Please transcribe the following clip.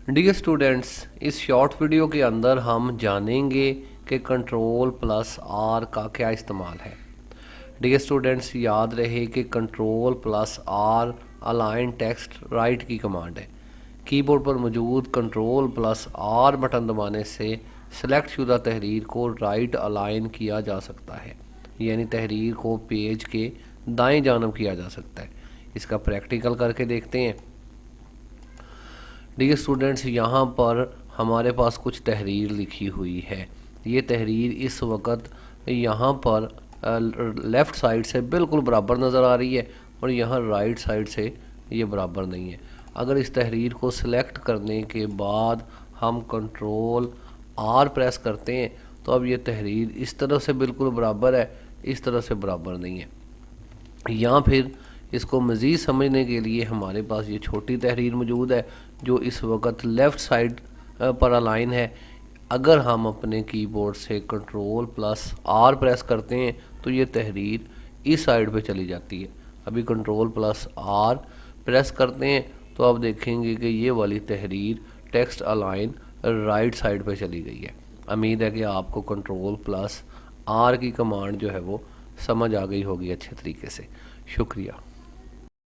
Dear students, इस short video के अंदर हम जानेंगे कि कंट्रोल प्लस आर का क्या इस्तेमाल है। डियर स्टूडेंट्स, याद रहे कि control plus R align text right की कमांड है। कीबोर्ड पर मौजूद कंट्रोल प्लस आर बटन दबाने से सेलेक्ट शुदा तहरीर को राइट अलाइन किया जा सकता है, यानी तहरीर को पेज के दाएं जानब किया जा सकता है। इसका प्रैक्टिकल करके देखते हैं। डियर स्टूडेंट्स, यहाँ पर हमारे पास कुछ तहरीर लिखी हुई है। ये तहरीर इस वक्त यहाँ पर लेफ़्ट साइड से बिल्कुल बराबर नज़र आ रही है और यहाँ राइट साइड से ये बराबर नहीं है। अगर इस तहरीर को सिलेक्ट करने के बाद हम कंट्रोल आर प्रेस करते हैं तो अब ये तहरीर इस तरह से बिल्कुल बराबर है, इस तरह से बराबर नहीं है। या फिर इसको मज़ीद समझने के लिए हमारे पास ये छोटी तहरीर मौजूद है जो इस वक्त लेफ़्ट साइड पर अलाइन है। अगर हम अपने कीबोर्ड से कंट्रोल प्लस आर प्रेस करते हैं तो ये तहरीर इस साइड पे चली जाती है। अभी कंट्रोल प्लस आर प्रेस करते हैं तो आप देखेंगे कि ये वाली तहरीर टेक्स्ट अलाइन राइट साइड पे चली गई है। उम्मीद है कि आपको कंट्रोल प्लस आर की कमांड जो है वो समझ आ गई होगी अच्छे तरीके से। शुक्रिया।